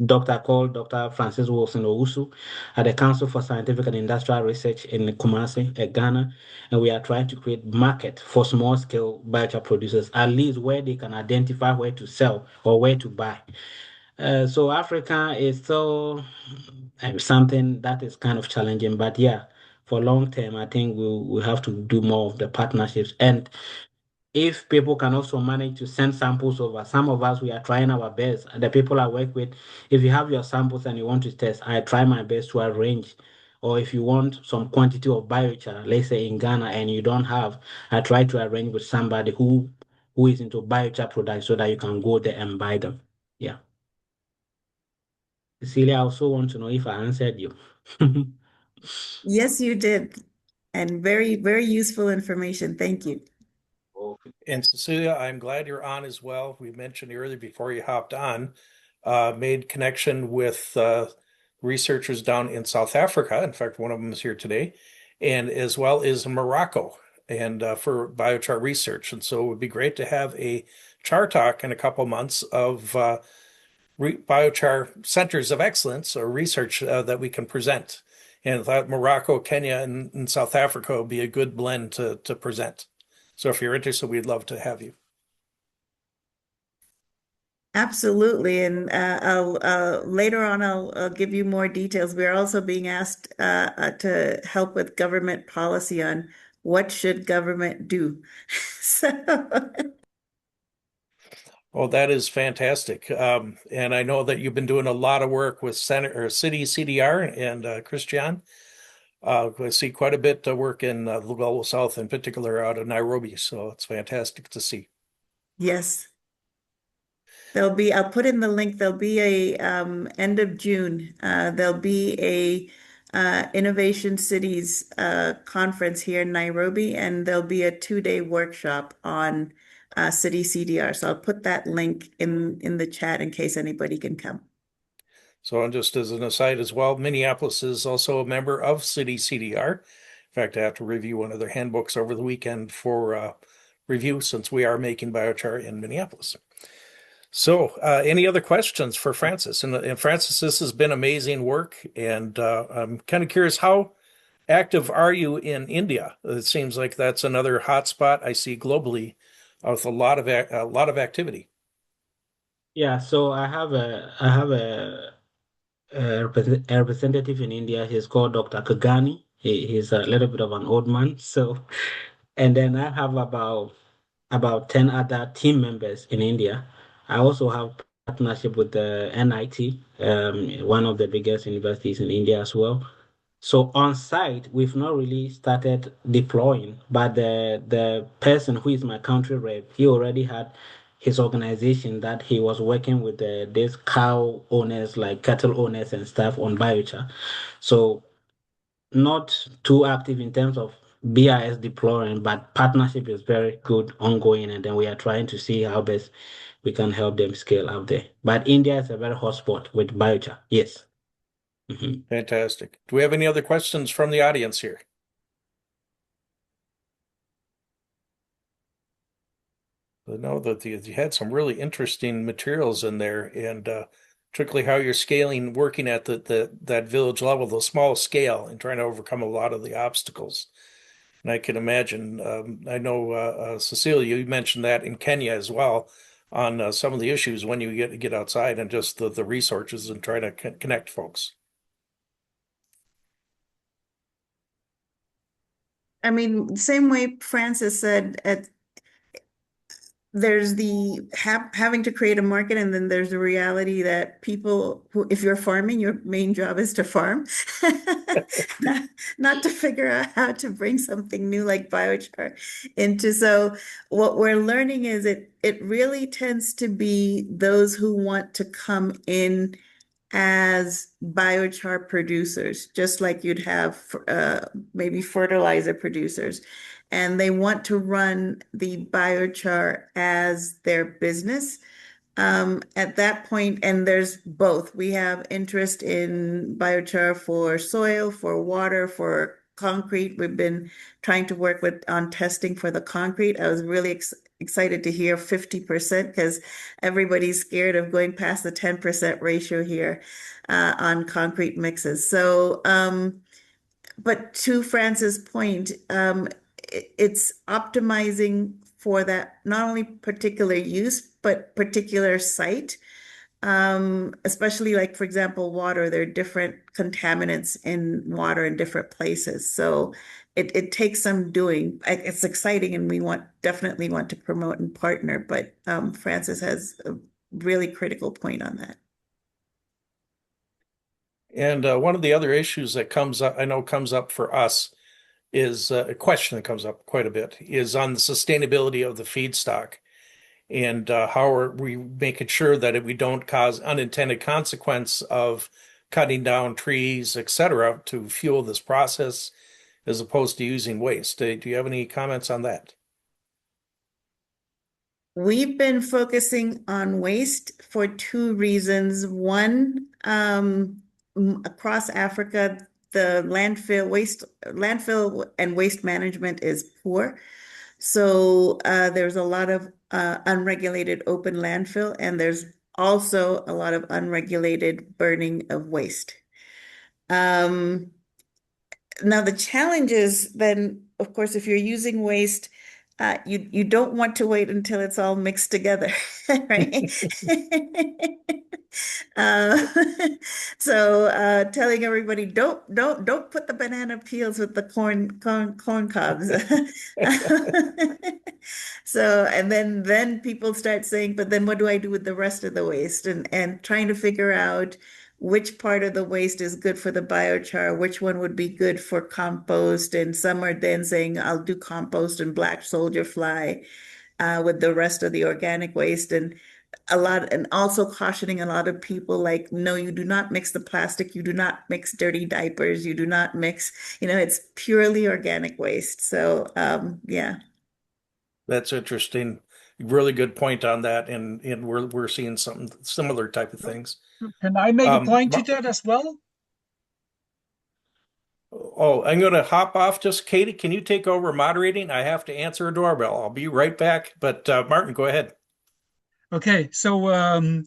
doctor called Dr. Francis Owusu at the Council for Scientific and Industrial Research in Kumasi, Ghana, and we are trying to create market for small-scale biochar producers, at least where they can identify where to sell or where to buy. So Africa is still something that is kind of challenging, but yeah, for long term, I think we have to do more of the partnerships. And if people can also manage to send samples over, some of us we are trying our best. The people I work with, if you have your samples and you want to test, I try my best to arrange. Or if you want some quantity of biochar, let's say in Ghana, and you don't have, I try to arrange with somebody who is into biochar products so that you can go there and buy them. Yeah. Cecilia, I also want to know if I answered you. Yes, you did. And very, very useful information. Thank you. Okay. And Cecilia, I'm glad you're on as well. We mentioned earlier before you hopped on, made connection with researchers down in South Africa. In fact, one of them is here today, and as well as Morocco, and for biochar research. And so it would be great to have a char talk in a couple months of biochar centers of excellence or research that we can present. And I thought Morocco, Kenya, and South Africa would be a good blend to present. So if you're interested, we'd love to have you. Absolutely. And I'll later on I'll give you more details. We're also being asked to help with government policy on what should government do. So Oh, that is fantastic. And I know that you've been doing a lot of work with Senate or City CDR and Christian. I see quite a bit of work in the Global South, in particular out of Nairobi. So it's fantastic to see. yes, I'll put in the link, there'll be a end of June, there'll be a Innovation Cities conference here in Nairobi, and there'll be a 2-day workshop on city CDR. So I'll put that link in the chat in case anybody can come. So, and just as an aside as well, Minneapolis is also a member of City CDR. In fact, I have to review one of their handbooks over the weekend for review since we are making biochar in Minneapolis. So, any other questions for Francis? And Francis, this has been amazing work, and I'm kind of curious, how active are you in India? It seems like that's another hotspot I see globally with a lot of activity. Yeah, so I have a representative in India. He's called Dr. Kagani. He's a little bit of an old man. So, and then I have about 10 other team members in India. I also have partnership with the NIT, one of the biggest universities in India as well. So on site, we've not really started deploying, but the person who is my country rep, he already had his organization that he was working with these cow owners, like cattle owners and stuff on biochar. So not too active in terms of BIS deploying, but partnership is very good ongoing, and then we are trying to see how best we can help them scale out there. But India is a very hot spot with biochar. Yes. Mhm. Fantastic. Do we have any other questions from the audience here? I know that you had some really interesting materials in there, and particularly how you're scaling, working at that village level, the small scale, and trying to overcome a lot of the obstacles. And I can imagine. I know Cecilia, you mentioned that in Kenya as well on some of the issues when you get outside and just the resources and try to connect folks. I mean, same way Francis said, there's the having to create a market, and then there's the reality that people who, if you're farming, your main job is to farm, not to figure out how to bring something new like biochar into. So what we're learning is it really tends to be those who want to come in as biochar producers, just like you'd have maybe fertilizer producers. And they want to run the biochar as their business. At that point, and there's both. We have interest in biochar for soil, for water, for concrete. We've been trying to work on testing for the concrete. I was really excited to hear 50% because everybody's scared of going past the 10% ratio here on concrete mixes. So, but to Francis' point, it's optimizing for that not only particular use, but particular site. Especially like, for example, water, there are different contaminants in water in different places. So it takes some doing. It's exciting, and we definitely want to promote and partner, but Francis has a really critical point on that. And one of the other issues that comes up, I know comes up for us, is a question that comes up quite a bit, is on the sustainability of the feedstock. And how are we making sure that we don't cause unintended consequence of cutting down trees, et cetera, to fuel this process as opposed to using waste? Do you have any comments on that? We've been focusing on waste for two reasons. One, across Africa, the landfill and waste management is poor. So there's a lot of unregulated open landfill, and there's also a lot of unregulated burning of waste. Now the challenge is then, of course, if you're using waste, you don't want to wait until it's all mixed together, right? Uh, so telling everybody don't put the banana peels with the corn cobs. So and then people start saying, but then what do I do with the rest of the waste? And trying to figure out which part of the waste is good for the biochar, which one would be good for compost. And some are then saying, I'll do compost and black soldier fly with the rest of the organic waste. And also cautioning a lot of people like, no, you do not mix the plastic, you do not mix dirty diapers, you do not mix, it's purely organic waste. So yeah. That's interesting. really good point on that, and we're seeing some similar type of things. Can I make a point to Mar that as well? oh, I'm going to hop off. Just Katie, can you take over moderating? I have to answer a doorbell. I'll be right back. But Martin, go ahead. Okay, so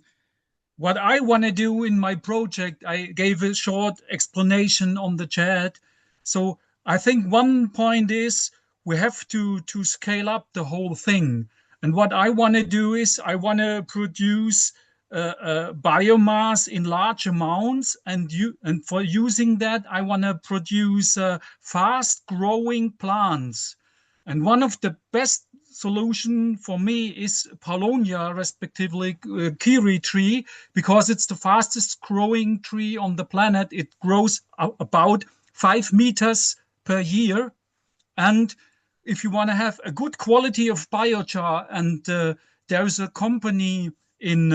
what I want to do in my project, I gave a short explanation on the chat. So I think one point is we have to scale up the whole thing. And what I want to do is I want to produce biomass in large amounts, and for using that I want to produce fast growing plants. And one of the best solution for me is Paulownia, respectively kiri tree, because it's the fastest growing tree on the planet. It grows about 5 meters per year. And if you want to have a good quality of biochar, and there's a company in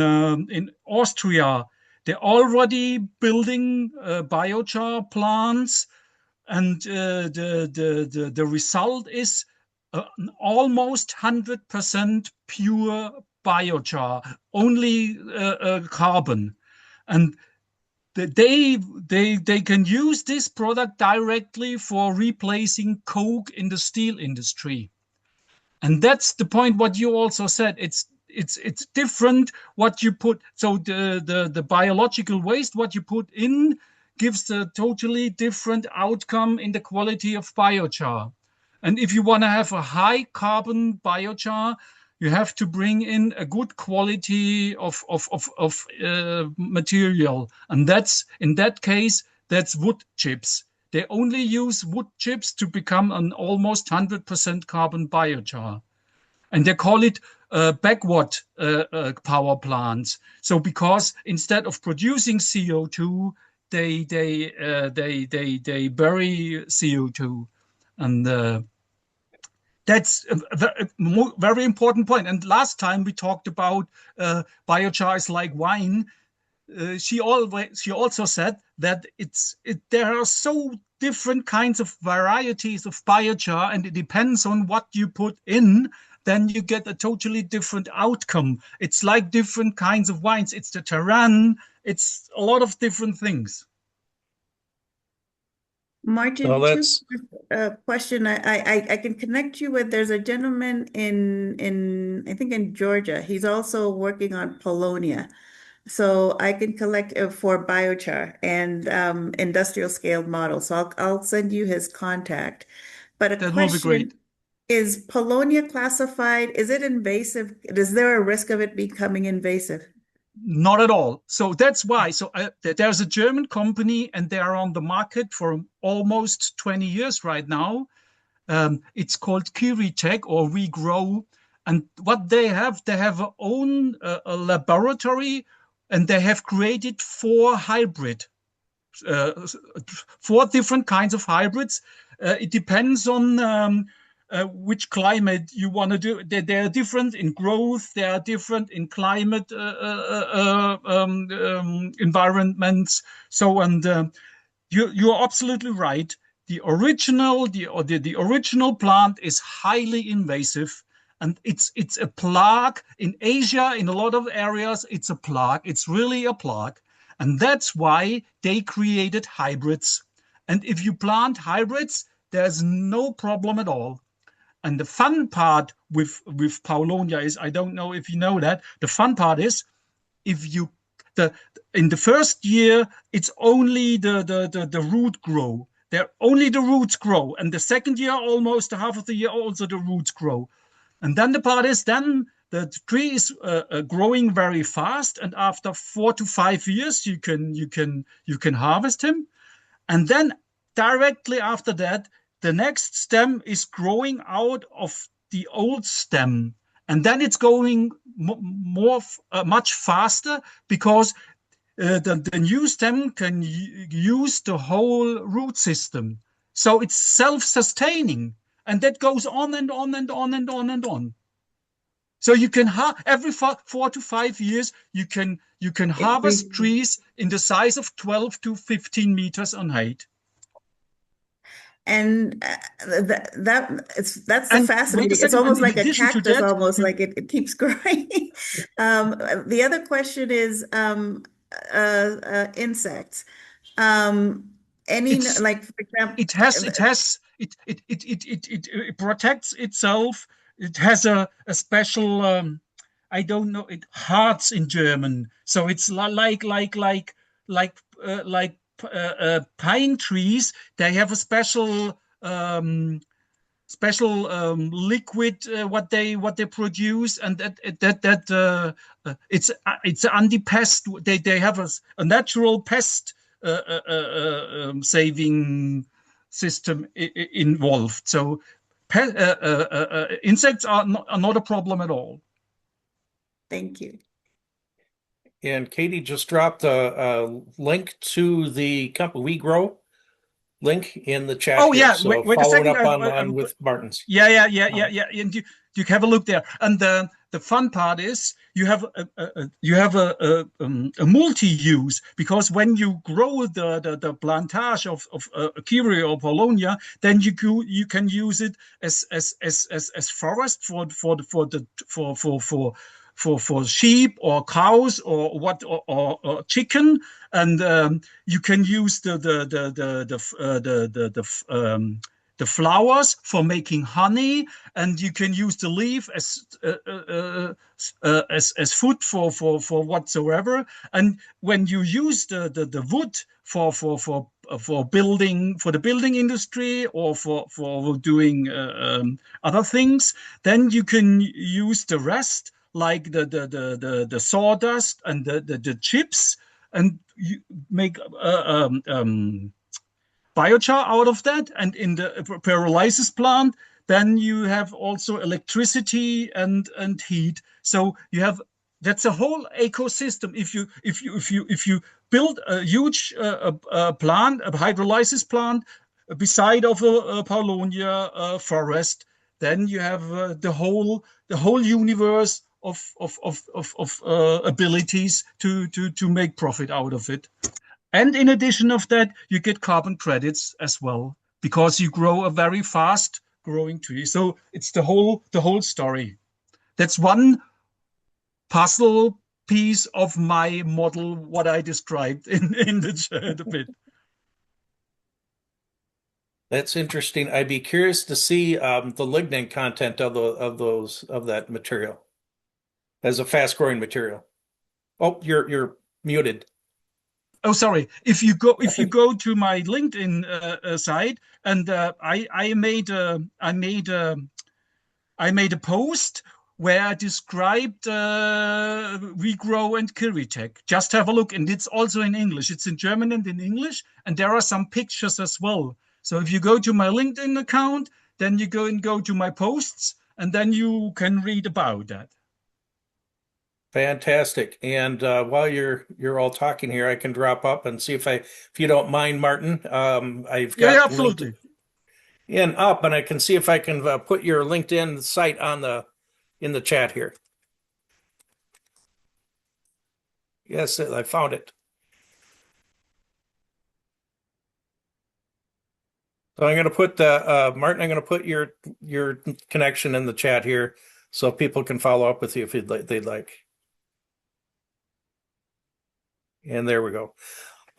Austria, they're already building biochar plants, and the result is almost 100% pure biochar, only carbon. And they can use this product directly for replacing coke in the steel industry. And that's the point what you also said. It's different what you put. So the biological waste what you put in gives a totally different outcome in the quality of biochar. And if you want to have a high carbon biochar, you have to bring in a good quality of material. And that's, in that case, that's wood chips. They only use wood chips to become an almost 100% carbon biochar. And they call it backward power plants. So because instead of producing CO2, they bury CO2. And that's a very important point. And last time we talked about biochar is like wine. She also said that there are so different kinds of varieties of biochar, and it depends on what you put in, then you get a totally different outcome. It's like different kinds of wines. It's the terrain. It's a lot of different things. Martin, Well, that's question I can connect you with. There's a gentleman in I think in Georgia. He's also working on Paulownia. So I can collect for biochar and industrial scaled models. So I'll send you his contact. But a That will be question, great. is Paulownia classified? Is it invasive? Is there a risk of it becoming invasive? Not at all. So that's why. So there's a German company, and they are on the market for almost 20 years right now. It's called Kiritech or WeGrow. And what they have a own a laboratory, and they have created 4 hybrid, 4 different kinds of hybrids. It depends on which climate you want to do. They are different in growth. They are different in climate environments. So, and you are absolutely right. The original plant is highly invasive, and it's a plague in Asia. In a lot of areas, it's a plague. It's really a plague, and that's why they created hybrids. And if you plant hybrids, there's no problem at all. And the fun part with Paulownia is, I don't know if you know that, the fun part is if you in the first year it's only the root grow. There only the roots grow, and the second year almost half of the year also the roots grow. And then the part is then the tree is growing very fast, and after 4 to 5 years you can harvest him, and then directly after that the next stem is growing out of the old stem, and then it's going much faster because the new stem can use the whole root system. So it's self-sustaining, and that goes on and on and on and on and on. So you can every 4 to 5 years you can harvest trees in the size of 12 to 15 meters on height. And that's the And wait a fascinating. It's second, and almost in like a addition to cactus, that, almost you like it keeps growing. The other question is insects. Um, any it's like for example, it protects itself. It has a special I don't know it hearts in German. So it's pine trees. They have a special liquid what they produce, and it's anti-pest. They have a natural pest saving system involved. So insects are not a problem at all. thank you. And Katie just dropped a link to the company We Grow link in the chat Oh here. yeah, So wait a following second. up on with Martin's. Yeah. And you have a look there. And the fun part is you have a multi-use, because when you grow the plantage of Kyrie or Polonia, then you can use it as forest for sheep or cows or or chicken, and you can use the flowers for making honey, and you can use the leaf as food for whatsoever. And when you use the wood for building, for the building industry, or for doing other things, then you can use the rest, like the sawdust and the chips, and you make biochar out of that. And in the pyrolysis plant, then you have also electricity and heat. So you have, that's a whole ecosystem. If you build a huge plant, a hydrolysis plant beside of a Paulonia forest, then you have the whole universe of abilities to make profit out of it. And in addition of that, you get carbon credits as well, because you grow a very fast growing tree. So it's the whole story. That's one puzzle piece of my model, what I described in the chat a bit. That's interesting. I'd be curious to see the lignin content of that material as a fast growing material. Oh, you're muted. Oh, sorry. If you go to my LinkedIn site, and I made a post where I described WeGrow and Kiritech. Just have a look, and it's also in English. It's in German and in English, and there are some pictures as well. So if you go to my LinkedIn account, then you go to my posts, and then you can read about that. Fantastic. And while you're all talking here, I can drop up and see if you don't mind, Martin. I've Yeah, got absolutely. LinkedIn up, and I can see if I can put your LinkedIn site in the chat here. Yes, I found it. So I'm going to put Martin. I'm going to put your connection in the chat here, so people can follow up with you if they'd like. And there we go.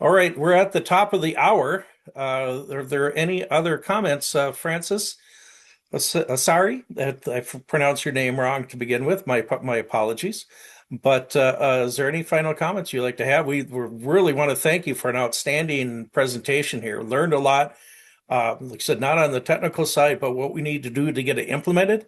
All right, we're at the top of the hour. Are there any other comments, Francis Asare? I pronounced your name wrong to begin with. My apologies. But is there any final comments you'd like to have? We really want to thank you for an outstanding presentation here. Learned a lot. Like I said, not on the technical side, but what we need to do to get it implemented,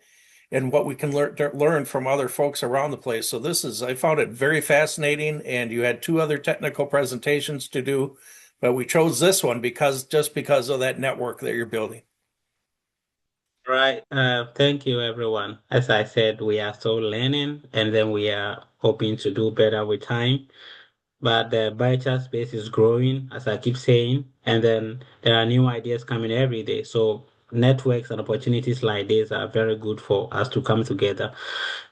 and what we can learn from other folks around the place. So I found it very fascinating, and you had two other technical presentations to do, but we chose this one because of that network that you're building. Right. Thank you, everyone. As I said, we are still learning, and then we are hoping to do better with time. But the biochar space is growing, as I keep saying, and then there are new ideas coming every day. So networks and opportunities like this are very good for us to come together.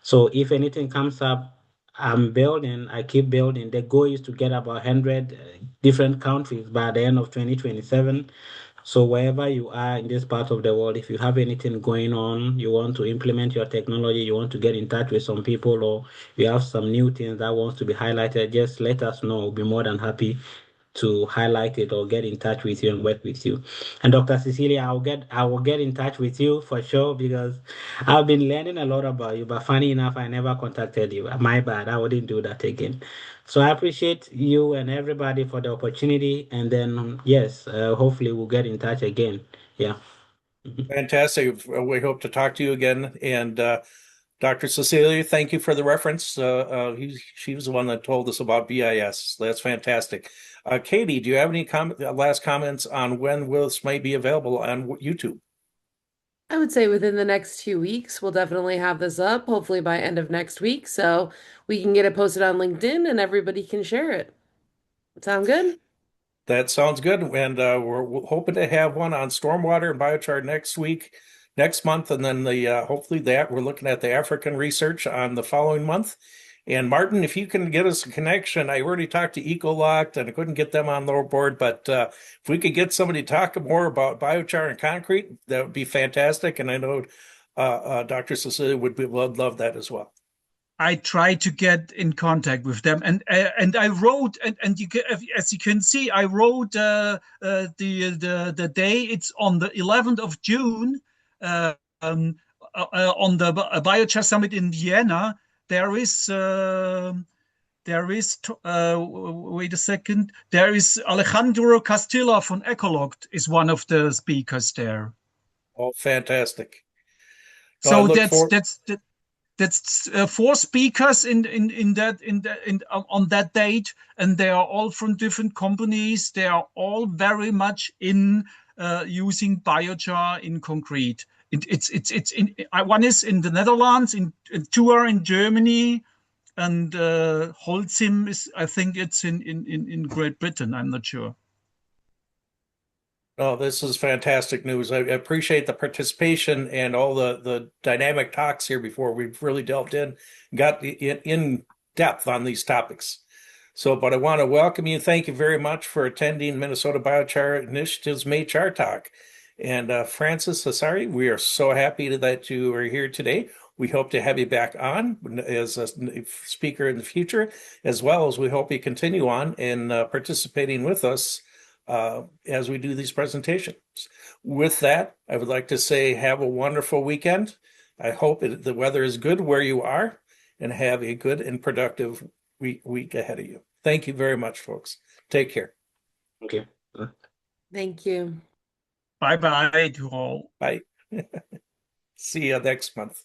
So if anything comes up, I keep building. The goal is to get about 100 different countries by the end of 2027. So wherever you are in this part of the world, if you have anything going on, you want to implement your technology, you want to get in touch with some people, or you have some new things that wants to be highlighted, just let us know. We'll be more than happy to highlight it or get in touch with you and work with you. And Dr. Cecilia, I will get in touch with you for sure because I've been learning a lot about you, but funny enough, I never contacted you. My bad. I wouldn't do that again. So I appreciate you and everybody for the opportunity. And then yes, hopefully we'll get in touch again. Yeah. Fantastic. We hope to talk to you again. And Dr. Cecilia, thank you for the reference. She was the one that told us about BIS. That's fantastic. Katie, do you have any last comments on when this might be available on YouTube? I would say within the next 2 weeks, we'll definitely have this up, hopefully by end of next week, so we can get it posted on LinkedIn and everybody can share it. Sound good? That sounds good. And we're hoping to have one on stormwater and biochar next month. And then hopefully that we're looking at the African research on the following month. And Martin, if you can get us a connection, I already talked to Ecolocked and I couldn't get them on the board, but if we could get somebody to talk more about biochar and concrete, that would be fantastic. And I know Dr. Cecilia would love that as well. I tried to get in contact with them, and I wrote, and you can, as you can see, I wrote the day. It's on the 11th of June, on the Biochar Summit in Vienna. There is wait a second. There is Alejandro Castilla from Ecolocked is one of the speakers there. Oh, fantastic! So that's 4 speakers on that date, and they are all from different companies. They are all very much in using biochar in concrete. One is in the Netherlands, two are in Germany, and Holcim is, I think it's in Great Britain. I'm not sure. Oh, this is fantastic news. I appreciate the participation and all the dynamic talks here before we've really delved got in depth on these topics. So, but I want to welcome you. Thank you very much for attending Minnesota Biochar Initiative's May Char Talk. And Francis Asare, we are so happy that you are here today. We hope to have you back on as a speaker in the future, as well as we hope you continue on in participating with us as we do these presentations. With that, I would like to say have a wonderful weekend. I hope the weather is good where you are and have a good and productive week ahead of you. Thank you very much, folks. Take care. Okay. Thank you. Bye-bye to all. Bye. See you next month.